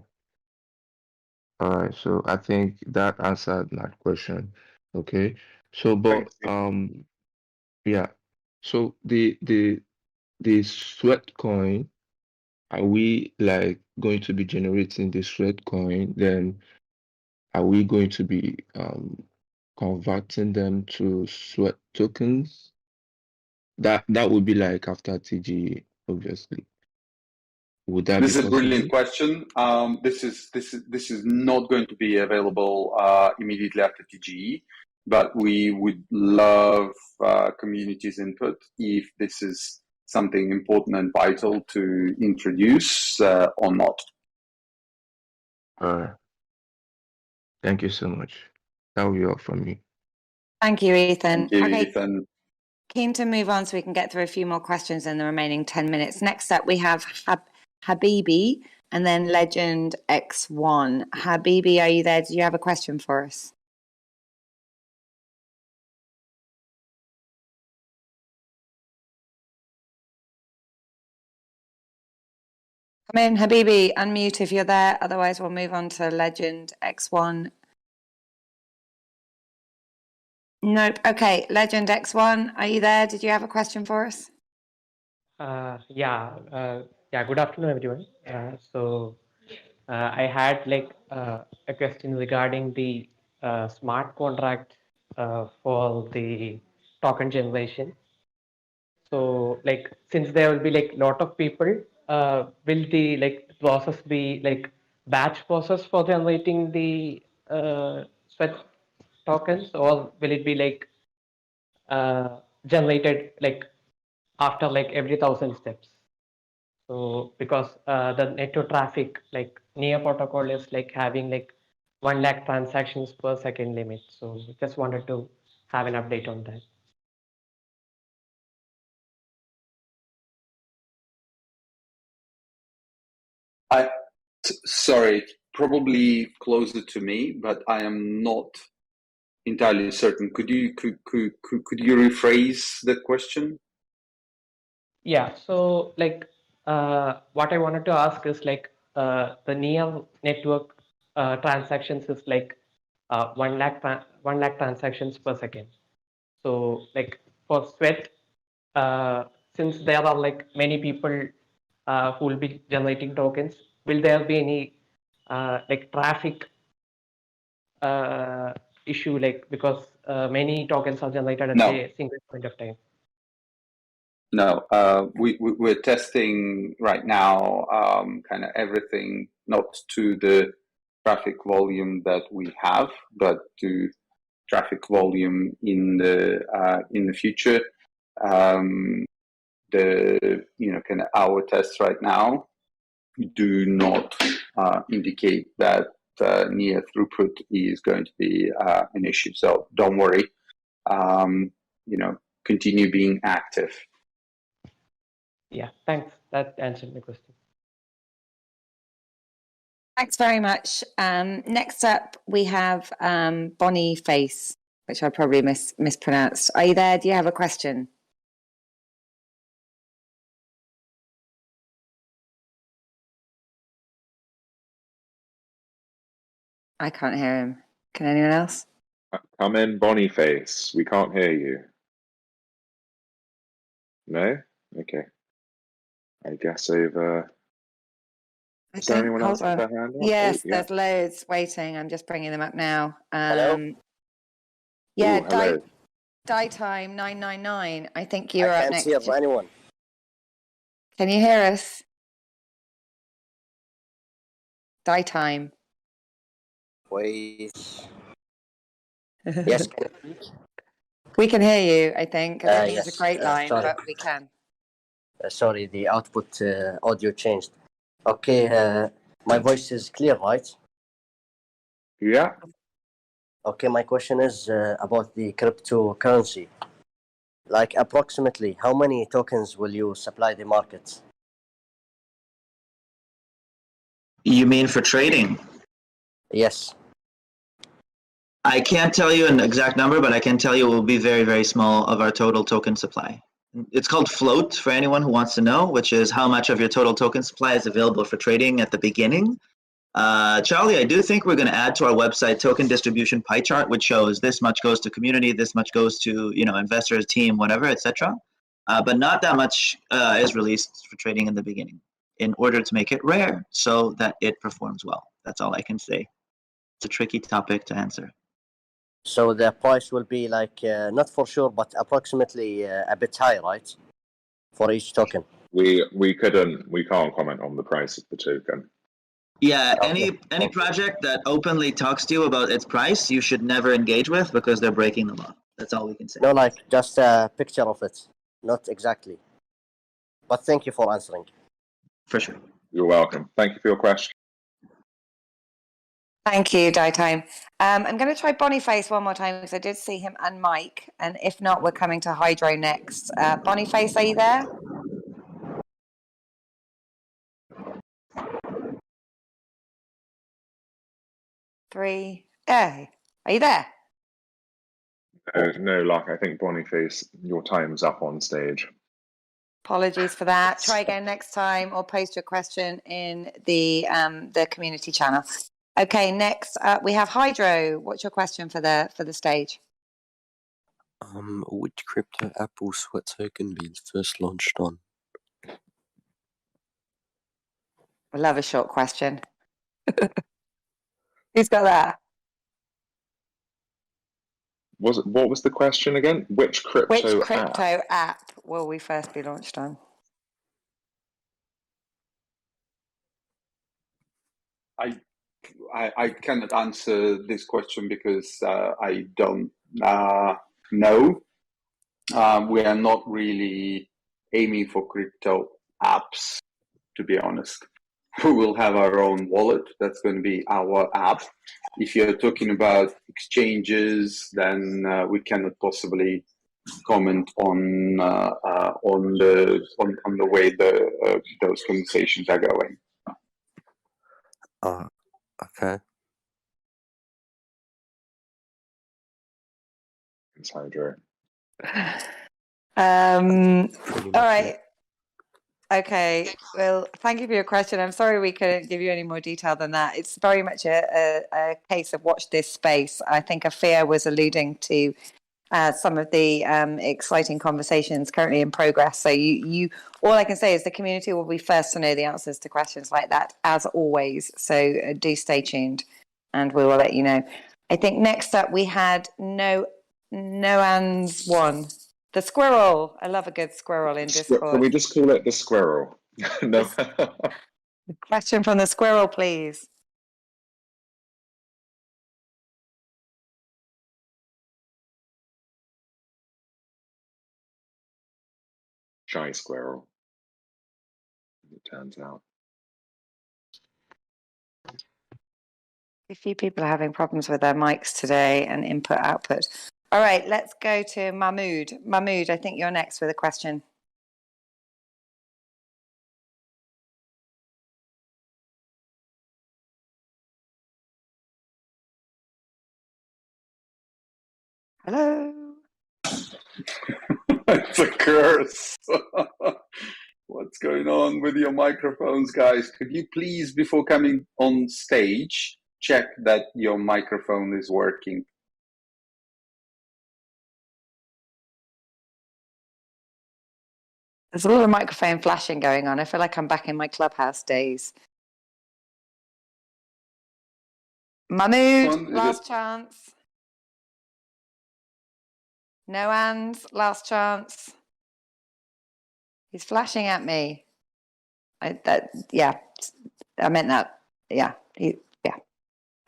right. So I think that answered my question. Okay. So, but yeah. So the Sweat coin, are we like going to be generating the Sweatcoin? Then are we going to be converting them to Sweat tokens? That would be like after TG, obviously. Would that This be is a brilliant possible? question. This is not going to be available immediately after TGE, but we would love community's input if this is something important and vital to introduce or not. Thank you so much. That will be all from me. Thank you, Ethan. Thank you, Okay, Ethan. keen to move on so we can get through a few more questions in the remaining 10 minutes. Next up, we have Habibi and then Legend X1. Habibi, are you there? Do you have a question for us? Come in, Habibi, unmute if you're there. Otherwise, we'll move on to Legend X1. Nope. Okay, Legend X1, are you there? Did you have a question for us? Yeah. Good afternoon, everyone. I had a question regarding the smart contract for the token generation. So, since there will be lot of people, will the process be batch process for generating the sweat tokens, or will it be generated after every 1,000 steps? So because the network traffic near protocol is having 1 lakh transactions per second limit. So just wanted to have an update on that. Sorry, probably closer to me, but I am not entirely certain. Could you rephrase the question? Yeah. So what I wanted to ask is the near network transactions is 1 lakh transactions per second. So for Sweat, since there are many people who will be generating tokens, will there be any traffic issue because many tokens are generated at a single point of time? No, we're testing right now kind of everything, not to the traffic volume that we have, but to traffic volume in the future. Kind of our tests right now do not indicate that near throughput is going to be an issue. So don't worry. Continue being active. Yeah, thanks. That answered my question. Thanks very much. Next up, we have Bonnie Face, which I probably mispronounced. Are you there? Do you have a question? I can't hear him. Can anyone else? Come in, Bonnie Face. We can't hear you. No? Okay. I guess over. Is there anyone else with their hand up? Yes, there's loads waiting. I'm just bringing them up now. Hello? Yeah, hello. Die Time 999. I think you're up next. I can't hear anyone. Can you hear us? Die Time. Wait. Yes, can you speak? We can hear you, I think. I don't think Yes, it's a great line, sorry. but we can. Sorry, the output audio changed. Okay, my voice is clear, right? Yeah. Okay, my question is about the cryptocurrency. Approximately, how many tokens will you supply the market? You mean for trading? Yes. I can't tell you an exact number, but I can tell you it will be very, very small of our total token supply. It's called float for anyone who wants to know, which is how much of your total token supply is available for trading at the beginning. Charlie, I do think we're going to add to our website token distribution pie chart, which shows this much goes to community, this much goes to investors, team, whatever, etc. But not that much is released for trading in the beginning. in order to make it rare so that it performs well. That's all I can say. It's a tricky topic to answer. So the price will be like, not for sure, but approximately a bit high, right? For each token. We can't comment on the price of the token. Yeah, any project that openly talks to you about its price, you should never engage with because they're breaking the law. That's all we can say. No, like just a picture of it, not exactly. But thank you for answering. For sure. You're welcome. Thank you for your question. Thank you, Daytime. I'm going to try Boniface one more time because I did see him and Mike, and if not, we're coming to Hydro next. Boniface, are you there? Are you there? No luck. I think Boniface, your time's up on stage. Apologies for that. Try again next time, or post your question in the community channel. Okay, next we have Hydro. What's your question for the stage? Which crypto app will Sweat token be first launched on? I love a short question. Who's got that? What was the question again? Which crypto app will we first be launched on? I cannot answer this question because I don't know. We are not really aiming for crypto apps, to be honest. We will have our own wallet. That's going to be our app. If you're talking about exchanges, then we cannot possibly comment on the way those conversations are going. Okay. It's Hydro. All right. Okay. Well, thank you for your question. I'm sorry we couldn't give you any more detail than that. It's very much a case of watch this space. I think Ofir was alluding to some of the exciting conversations currently in progress. So you all I can say is the community will be first to know the answers to questions like that, as always. So do stay tuned, and we will let you know. I think next up we had Noan's one. The squirrel. I love a good squirrel in Discord. Can we just call it the squirrel? No. Question from the squirrel, please. Shy squirrel, it turns out. A few people are having problems with their mics today and input output. All right, let's go to Mahmood. Mahmood, I think you're next with a question. Hello. It's a curse. What's going on with your microphones, guys? Could you please, before coming on stage, check that your microphone is working? There's a lot of microphone flashing going on. I feel like I'm back in my Clubhouse days. Mahmood, last chance. Noan's last chance. He's flashing at me. I meant that. Yeah.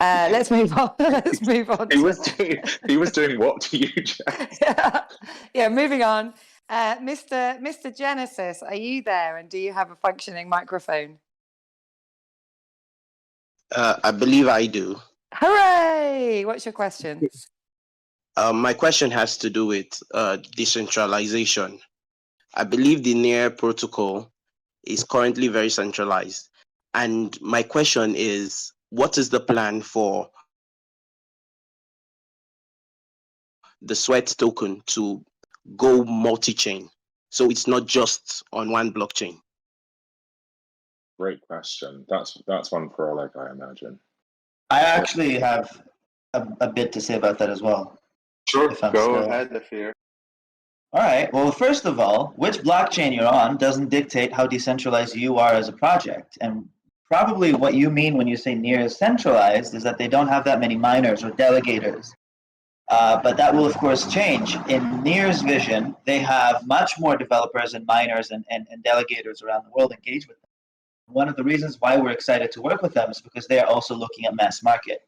Let's move on. Let's move on. He was doing what to you, Jack? Yeah, moving on. Mr. Genesis, are you there, and do you have a functioning microphone? I believe I do. Hooray! What's your question? My question has to do with decentralization. I believe the Near protocol is currently very centralized. And my question is, what is the plan for the Sweat token to go multi-chain? So it's not just on one blockchain. Great question. That's one for Oleg, I imagine. I actually have a bit to say about that as well. Sure, go ahead, Ofir. All right. Well, first of all, which blockchain you're on doesn't dictate how decentralized you are as a project. And probably what you mean when you say Near is centralized is that they don't have that many miners or delegators. But that will, of course, change. In Near's vision, they have much more developers and miners and delegators around the world engaged with them. One of the reasons why we're excited to work with them is because they are also looking at mass market.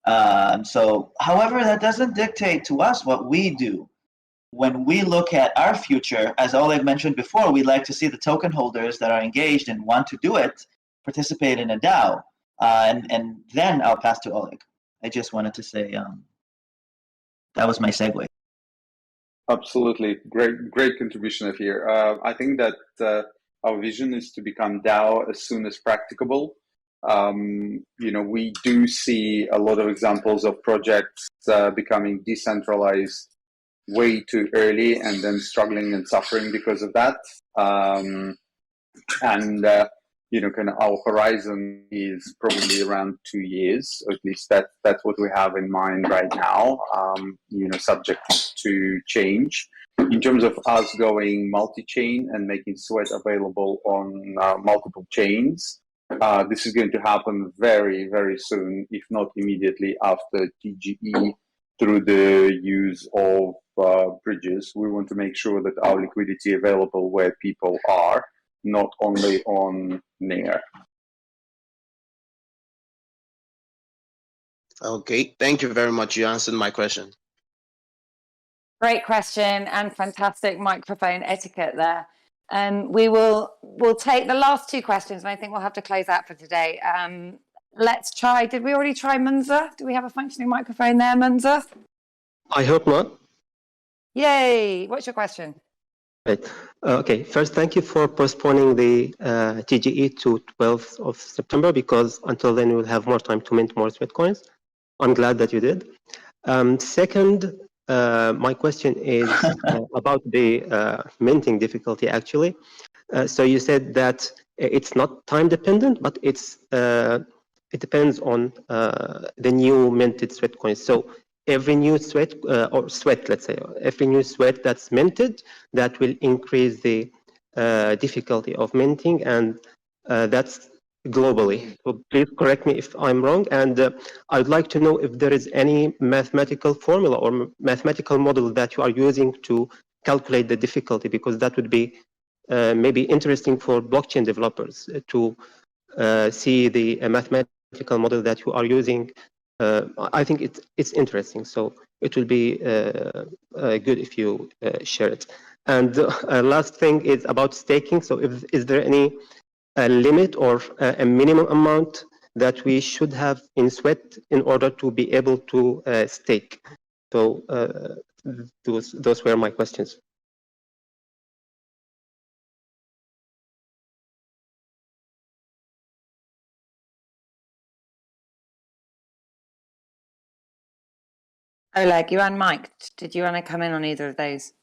However, that doesn't dictate to us what we do. When we look at our future, as Oleg mentioned before, we'd like to see the token holders that are engaged and want to do it participate in a DAO. And then I'll pass to Oleg. I just wanted to say that was my segue. Absolutely. Great contribution here. I think that our vision is to become DAO as soon as practicable. We do see a lot of examples of projects becoming decentralized way too early and then struggling and suffering because of that. Kind of our horizon is probably around 2 years, or at least that's what we have in mind right now, subject to change. In terms of us going multi-chain and making Sweat available on multiple chains, this is going to happen very, very soon, if not immediately after TGE, through the use of bridges. We want to make sure that our liquidity available where people are, not only on Near. Okay, thank you very much. You answered my question. Great question and fantastic microphone etiquette there. We'll take the last two questions, and I think we'll have to close out for today. Let's try. Did we already try Munza? Do we have a functioning microphone there, Munza? I hope not. Yay! What's your question? Right. Okay. First, thank you for postponing the TGE to 12th of September, because until then we'll have more time to mint more Sweatcoins. I'm glad that you did. Second, my question is about the minting difficulty, actually. So you said that it's not time dependent, but it depends on the new minted Sweatcoins. So every new sweat, let's say, every new sweat that's minted, that will increase the difficulty of minting, and that's globally. So please correct me if I'm wrong. And I'd like to know if there is any mathematical formula or mathematical model that you are using to calculate the difficulty, because that would be maybe interesting for blockchain developers to see the mathematical model that you are using. I think it's interesting, so it will be good if you share it. And last thing is about staking. So is there any limit or a minimum amount that we should have in Sweat in order to be able to stake? So those were my questions. Oleg, you unmiked. Did you want to come in on either of those?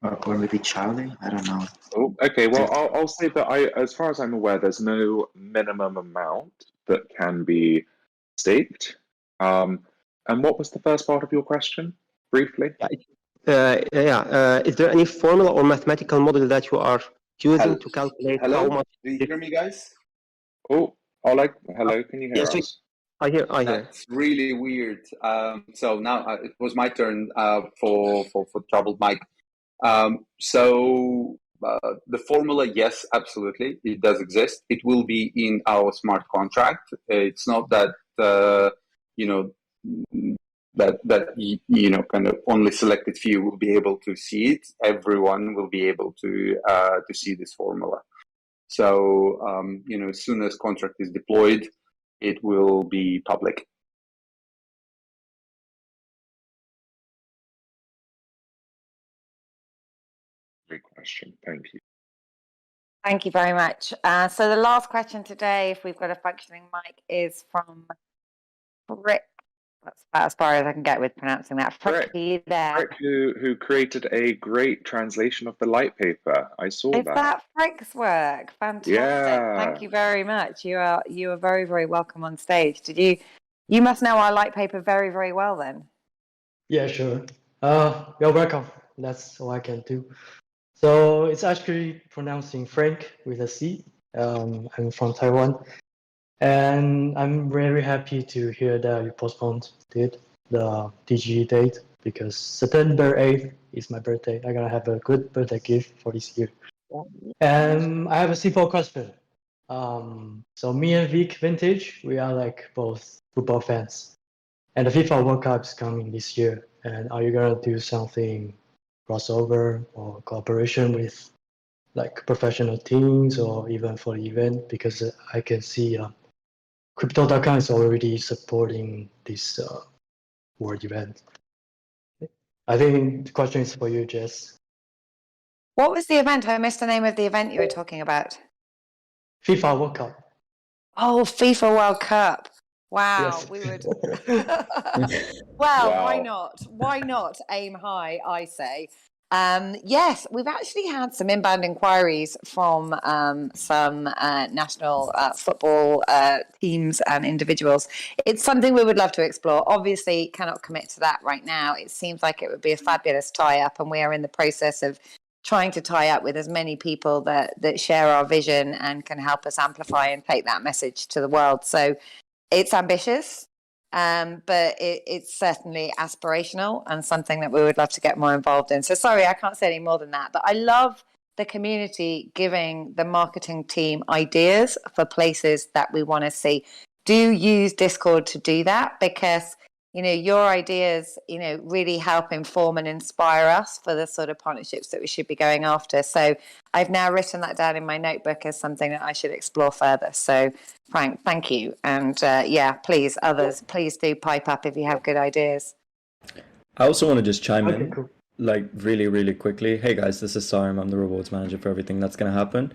Or maybe Charlie? I don't know. Oh, okay. Well, I'll say that as far as I'm aware, there's no minimum amount that can be staked. And what was the first part of your question, briefly? Is there any formula or mathematical model that you are using to calculate how much? Do you hear me, guys? Oh, Oleg, hello. Can you hear us? I hear. That's really weird. So now it was my turn for troubled mic. The formula, yes, absolutely, it does exist. It will be in our smart contract. It's not that kind of only selected few will be able to see it. Everyone will be able to see this formula. So as soon as contract is deployed, it will be public. Great question. Thank you. Thank you very much. So the last question today, if we've got a functioning mic, is from Frick. That's about as far as I can get with pronouncing that. Frick, are you there? Frick, who created a great translation of the light paper. I saw that. Is that Frick's work? Fantastic. Yeah. Thank you very much. You are very, very welcome on stage. Did You must know our light paper very, very well then. Yeah, sure. You're welcome. That's all I can do. So it's actually pronouncing Frank with a C. I'm from Taiwan, and I'm very happy to hear that you postponed the TGE date because September 8th is my birthday. I'm gonna have a good birthday gift for this year. And I have a simple question. So me and Vic Vintage, we are like both football fans, and the FIFA World Cup is coming this year. And are you gonna do something crossover or cooperation with like professional teams or even for the event? Because I can see Crypto.com is already supporting this world event. I think the question is for you, Jess. What was the event? I missed the name of the event you were talking about. FIFA World Cup. Oh, FIFA World Cup. Wow, Yes. we would. Wow. Why not? Why not aim high, I say. Yes, we've actually had some inbound inquiries from some national football teams and individuals. It's something we would love to explore. Obviously, cannot commit to that right now. It seems like it would be a fabulous tie-up, and we are in the process of trying to tie up with as many people that share our vision and can help us amplify and take that message to the world. So it's ambitious, but it's certainly aspirational and something that we would love to get more involved in. So sorry, I can't say any more than that. But I love the community giving the marketing team ideas for places that we want to see. Do use Discord to do that, because your ideas, really help inform and inspire us for the sort of partnerships that we should be going after. So I've now written that down in my notebook as something that I should explore further. So Frank, thank you. And please, others, please do pipe up if you have good ideas. I also want to just chime Okay, in, cool. like really, really quickly. Hey guys, this is Sarim. I'm the rewards manager for everything that's going to happen.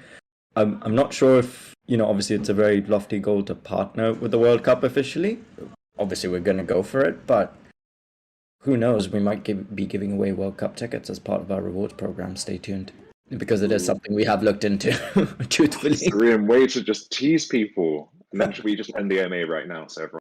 I'm not sure if, obviously it's a very lofty goal to partner with the World Cup officially. Obviously, we're going to go for it, but who knows? We might be giving away World Cup tickets as part of our rewards program. Stay tuned, because it is something we have looked into, truthfully. Korean way to just tease people. And then should we just end the MA right now so everyone